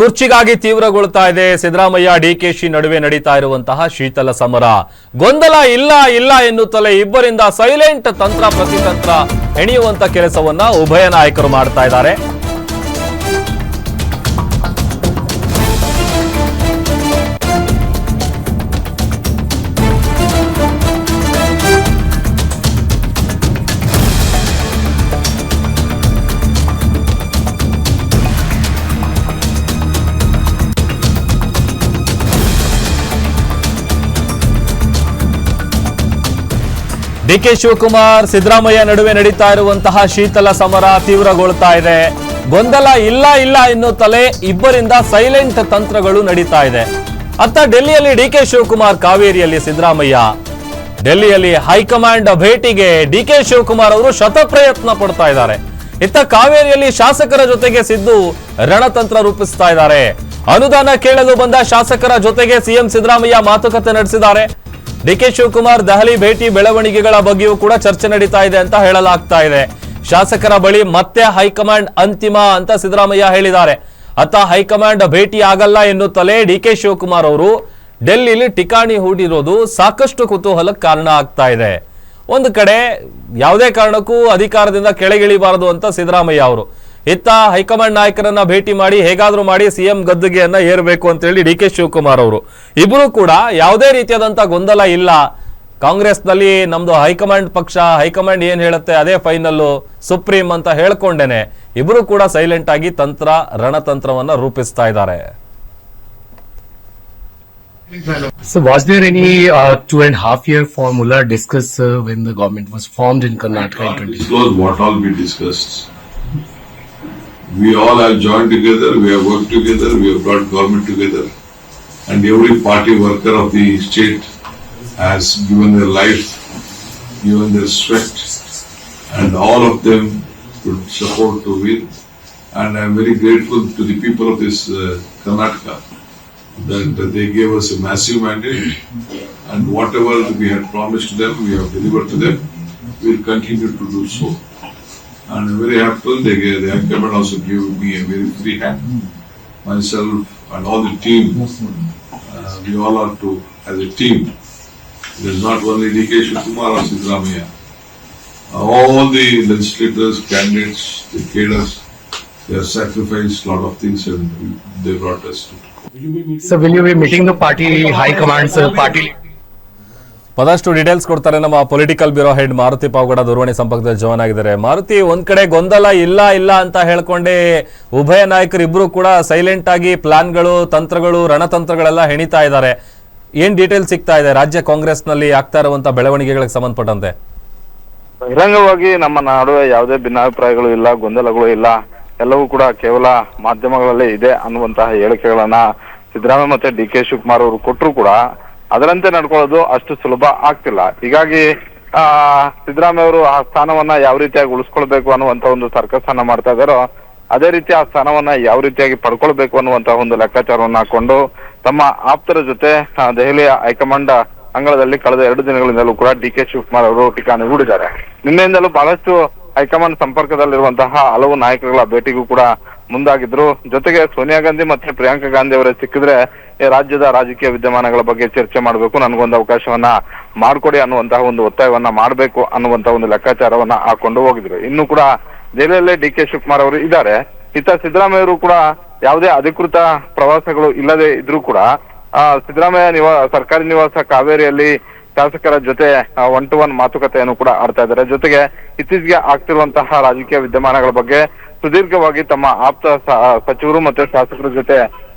ಕುರ್ಚಿಗಾಗಿ ತೀವ್ರಗೊಳ್ತಾ ಇದೆ ಸಿದ್ದರಾಮಯ್ಯ ಡಿಕೆಶಿ ನಡುವೆ ನಡೀತಾ ಇರುವಂತಹ ಶೀತಲ ಸಮರ. ಗೊಂದಲ ಇಲ್ಲ ಎನ್ನುತ್ತಲೇ ಇಬ್ಬರಿಂದ ಸೈಲೆಂಟ್ ತಂತ್ರ ಪ್ರತಿತಂತ್ರ ಹೆಣೆಯುವಂತ ಕೆಲಸವನ್ನ ಉಭಯ ನಾಯಕರು ಮಾಡ್ತಾ ಇದ್ದಾರೆ. ಡಿಕೆ ಶಿವಕುಮಾರ್ ಸಿದ್ದರಾಮಯ್ಯ ನಡುವೆ ನಡೀತಾ ಇರುವಂತಹ ಶೀತಲ ಸಮರ ತೀವ್ರಗೊಳ್ತಾ ಇದೆ. ಗೊಂದಲ ಇಲ್ಲ ಎನ್ನುತ್ತಲೇ ಇಬ್ಬರಿಂದ ಸೈಲೆಂಟ್ ತಂತ್ರಗಳು ನಡೀತಾ ಇದೆ. ಅತ್ತ ಡೆಲ್ಲಿಯಲ್ಲಿ ಡಿಕೆ ಶಿವಕುಮಾರ್, ಕಾವೇರಿಯಲ್ಲಿ ಸಿದ್ದರಾಮಯ್ಯ. ಡೆಲ್ಲಿಯಲ್ಲಿ ಹೈಕಮಾಂಡ್ ಭೇಟಿಗೆ ಡಿಕೆ ಶಿವಕುಮಾರ್ ಅವರು ಶತಪ್ರಯತ್ನ ಪಡ್ತಾ ಇದ್ದಾರೆ. ಇತ್ತ ಕಾವೇರಿಯಲ್ಲಿ ಶಾಸಕರ ಜೊತೆಗೆ ಸಿದ್ದು ರಣತಂತ್ರ ರೂಪಿಸ್ತಾ ಇದ್ದಾರೆ. ಅನುದಾನ ಕೇಳಲು ಬಂದ ಶಾಸಕರ ಜೊತೆಗೆ ಸಿಎಂ ಸಿದ್ದರಾಮಯ್ಯ ಮಾತುಕತೆ ನಡೆಸಿದ್ದಾರೆ. ಡಿಕೆ ಶಿವಕುಮಾರ್ ದೆಹಲಿ ಭೇಟಿ ಬೆಳವಣಿಗೆಗಳ ಬಗ್ಗೆಯೂ ಕೂಡ ಚರ್ಚೆ ನಡೀತಾ ಇದೆ ಅಂತ ಹೇಳಲಾಗ್ತಾ ಇದೆ. ಶಾಸಕರ ಬಳಿ ಮತ್ತೆ ಹೈಕಮಾಂಡ್ ಅಂತಿಮ ಅಂತ ಸಿದ್ದರಾಮಯ್ಯ ಹೇಳಿದ್ದಾರೆ. ಅತ್ತ ಹೈಕಮಾಂಡ್ ಭೇಟಿ ಆಗಲ್ಲ ಎನ್ನುತ್ತಲೇ ಡಿಕೆ ಶಿವಕುಮಾರ್ ಅವರು ಡೆಲ್ಲಿಲಿ ಠಿಕಾಣಿ ಹೂಡಿರೋದು ಸಾಕಷ್ಟು ಕುತೂಹಲಕ್ಕೆ ಕಾರಣ ಆಗ್ತಾ ಇದೆ. ಒಂದು ಕಡೆ ಯಾವುದೇ ಕಾರಣಕ್ಕೂ ಅಧಿಕಾರದಿಂದ ಕೆಳಗಿಳಿಬಾರದು ಅಂತ ಸಿದ್ದರಾಮಯ್ಯ ಅವರು, ಇತ್ತ ಹೈಕಮಾಂಡ್ ನಾಯಕರನ್ನ ಭೇಟಿ ಮಾಡಿ ಹೇಗಾದ್ರೂ ಮಾಡಿ ಸಿಎಂ ಗದ್ದುಗೆಯನ್ನ ಏರಬೇಕು ಅಂತ ಹೇಳಿ ಡಿಕೆ ಶಿವಕುಮಾರ್ ಅವರು. ಇಬ್ರು ಕೂಡ ಯಾವುದೇ ರೀತಿಯಾದಂತಹ ಗೊಂದಲ ಇಲ್ಲ, ಕಾಂಗ್ರೆಸ್ನಲ್ಲಿ ನಮ್ದು ಹೈಕಮಾಂಡ್ ಪಕ್ಷ, ಹೈಕಮಾಂಡ್ ಏನ್ ಹೇಳುತ್ತೆ ಅದೇ ಫೈನಲ್ ಸುಪ್ರೀಂ ಅಂತ ಹೇಳ್ಕೊಂಡೇನೆ ಇಬ್ರು ಕೂಡ ಸೈಲೆಂಟ್ ಆಗಿ ರಣತಂತ್ರವನ್ನ ರೂಪಿಸ್ತಾ ಇದ್ದಾರೆ. So was there any 2.5 year formula discussed when the government was formed in Karnataka in 20? Disclose what all we discussed. We all have joined together, we have worked together, we have brought government together, and every party worker of the state has given their life, given their sweat, and all of them could support to win. And I am very grateful to the people of this Karnataka that they gave us a massive mandate, and whatever we had promised to them, we have delivered to them. We will continue to do so. And I'm very happy the government also gave me a very free hand. Myself and all the team, we all are to, as a team. It is not only DK Shivakumar or Siddaramaiah. All the legislators, candidates, the cadres, they have sacrificed a lot of things and they brought us to. So will you be meeting the party high commands, party? ಮತ್ತಷ್ಟು details ಕೊಡ್ತಾರೆ ನಮ್ಮ political bureau head Maruti Pavagada ದೂರವಾಣಿ ಸಂಪರ್ಕದಲ್ಲಿ join ಆಗಿದ್ದಾರೆ. ಮಾರುತಿ, ಒಂದ್ ಕಡೆ ಗೊಂದಲ ಇಲ್ಲ ಅಂತ ಹೇಳ್ಕೊಂಡೆ ಉಭಯ ನಾಯಕರು ಇಬ್ರು ಕೂಡ ಸೈಲೆಂಟ್ ಆಗಿ ಪ್ಲಾನ್ಗಳು, ತಂತ್ರಗಳು, ರಣತಂತ್ರಗಳೆಲ್ಲ ಹೆಣಿತಾ ಇದ್ದಾರೆ. ಏನ್ ಡೀಟೇಲ್ಸ್ ಸಿಗ್ತಾ ಇದೆ ರಾಜ್ಯ ಕಾಂಗ್ರೆಸ್ ನಲ್ಲಿ ಆಗ್ತಾ ಇರುವಂತಹ ಬೆಳವಣಿಗೆಗಳಿಗೆ ಸಂಬಂಧಪಟ್ಟಂತೆ? ಬಹಿರಂಗವಾಗಿ ನಮ್ಮ ನಡುವೆ ಯಾವುದೇ ಭಿನ್ನಾಭಿಪ್ರಾಯಗಳು ಇಲ್ಲ, ಗೊಂದಲಗಳು ಇಲ್ಲ, ಎಲ್ಲವೂ ಕೂಡ ಕೇವಲ ಮಾಧ್ಯಮಗಳಲ್ಲೇ ಇದೆ ಅನ್ನುವಂತಹ ಹೇಳಿಕೆಗಳನ್ನ ಸಿದ್ದರಾಮಯ್ಯ ಮತ್ತೆ ಡಿಕೆ ಶಿವಕುಮಾರ್ ಅವರು ಕೊಟ್ಟರು ಕೂಡ ಅದರಂತೆ ನಡ್ಕೊಳ್ಳೋದು ಅಷ್ಟು ಸುಲಭ ಆಗ್ತಿಲ್ಲ. ಹೀಗಾಗಿ ಸಿದ್ದರಾಮಯ್ಯ ಅವರು ಆ ಸ್ಥಾನವನ್ನ ಯಾವ ರೀತಿಯಾಗಿ ಉಳಿಸ್ಕೊಳ್ಬೇಕು ಅನ್ನುವಂತ ಒಂದು ಸರ್ಕಸ್ ಅನ್ನ ಮಾಡ್ತಾ ಇದಾರೋ ಅದೇ ರೀತಿ ಆ ಸ್ಥಾನವನ್ನ ಯಾವ ರೀತಿಯಾಗಿ ಪಡ್ಕೊಳ್ಬೇಕು ಅನ್ನುವಂತ ಒಂದು ಲೆಕ್ಕಾಚಾರವನ್ನ ಹಾಕೊಂಡು ತಮ್ಮ ಆಪ್ತರ ಜೊತೆ ದೆಹಲಿಯ ಹೈಕಮಾಂಡ್ ಅಂಗಳದಲ್ಲಿ ಕಳೆದ 2 ದಿನಗಳಿಂದಲೂ ಕೂಡ ಡಿಕೆ ಶಿವಕುಮಾರ್ ಅವರು ಠಿಕಾಣಿ ಹೂಡಿದ್ದಾರೆ. ನಿನ್ನೆಯಿಂದಲೂ ಬಹಳಷ್ಟು ಹೈಕಮಾಂಡ್ ಸಂಪರ್ಕದಲ್ಲಿರುವಂತಹ ಹಲವು ನಾಯಕರುಗಳ ಭೇಟಿಗೂ ಕೂಡ ಮುಂದಾಗಿದ್ರು. ಜೊತೆಗೆ ಸೋನಿಯಾ ಗಾಂಧಿ ಮತ್ತೆ ಪ್ರಿಯಾಂಕಾ ಗಾಂಧಿ ಅವರೇ ಸಿಕ್ಕಿದ್ರೆ ರಾಜ್ಯದ ರಾಜಕೀಯ ವಿದ್ಯಮಾನಗಳ ಬಗ್ಗೆ ಚರ್ಚೆ ಮಾಡಬೇಕು, ನನಗೊಂದು ಅವಕಾಶವನ್ನ ಮಾಡ್ಕೊಡಿ ಅನ್ನುವಂತಹ ಒಂದು ಒತ್ತಾಯವನ್ನ ಮಾಡಬೇಕು ಅನ್ನುವಂತಹ ಒಂದು ಲೆಕ್ಕಾಚಾರವನ್ನ ಹಾಕೊಂಡು ಹೋಗಿದ್ರು. ಇನ್ನು ಕೂಡ ದೆಹಲಿಯಲ್ಲೇ ಡಿಕೆ ಶಿವಕುಮಾರ್ ಅವರು ಇದ್ದಾರೆ. ಇತ್ತ ಸಿದ್ದರಾಮಯ್ಯ ಅವರು ಕೂಡ ಯಾವುದೇ ಅಧಿಕೃತ ಪ್ರವಾಸಗಳು ಇಲ್ಲದೆ ಇದ್ರೂ ಕೂಡ ಸಿದ್ದರಾಮಯ್ಯ ಸರ್ಕಾರಿ ನಿವಾಸ ಕಾವೇರಿಯಲ್ಲಿ ಶಾಸಕರ ಜೊತೆ 1-to-1 ಮಾತುಕತೆಯನ್ನು ಕೂಡ ಆಡ್ತಾ ಇದ್ದಾರೆ. ಜೊತೆಗೆ ಇತ್ತೀಚೆಗೆ ಆಗ್ತಿರುವಂತಹ ರಾಜಕೀಯ ವಿದ್ಯಮಾನಗಳ ಬಗ್ಗೆ ಸುದೀರ್ಘವಾಗಿ ತಮ್ಮ ಆಪ್ತ ಸಚಿವರು ಮತ್ತೆ ಶಾಸಕರ ಜೊತೆ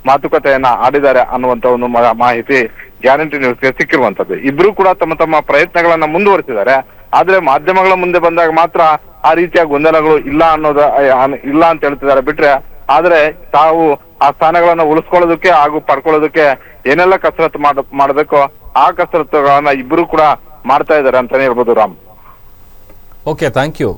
ಮಾತುಕತೆಯನ್ನ ಆಡಿದ್ದಾರೆ ಅನ್ನುವಂತ ಒಂದು ಮಾಹಿತಿ ಗ್ಯಾರಂಟಿ ನ್ಯೂಸ್ಗೆ ಸಿಕ್ಕಿರುವಂತದ್ದು. ಇಬ್ರು ಕೂಡ ತಮ್ಮ ತಮ್ಮ ಪ್ರಯತ್ನಗಳನ್ನ ಮುಂದುವರಿಸಿದ್ದಾರೆ. ಆದ್ರೆ ಮಾಧ್ಯಮಗಳ ಮುಂದೆ ಬಂದಾಗ ಮಾತ್ರ ಆ ರೀತಿಯ ಗೊಂದಲಗಳು ಇಲ್ಲ ಅಂತ ಹೇಳ್ತಿದ್ದಾರೆ ಬಿಟ್ರೆ, ಆದ್ರೆ ತಾವು ಆ ಸ್ಥಾನಗಳನ್ನ ಉಳಿಸ್ಕೊಳ್ಳೋದಕ್ಕೆ ಹಾಗೂ ಪಡ್ಕೊಳ್ಳೋದಕ್ಕೆ ಏನೆಲ್ಲ ಕಸರತ್ತು ಮಾಡಬೇಕೋ ಆ ಕಸರತ್ತುಗಳನ್ನ ಇಬ್ರು ಕೂಡ ಮಾಡ್ತಾ ಇದ್ದಾರೆ ಅಂತಾನೆ ಹೇಳ್ಬೋದು. Ram, okay, thank you.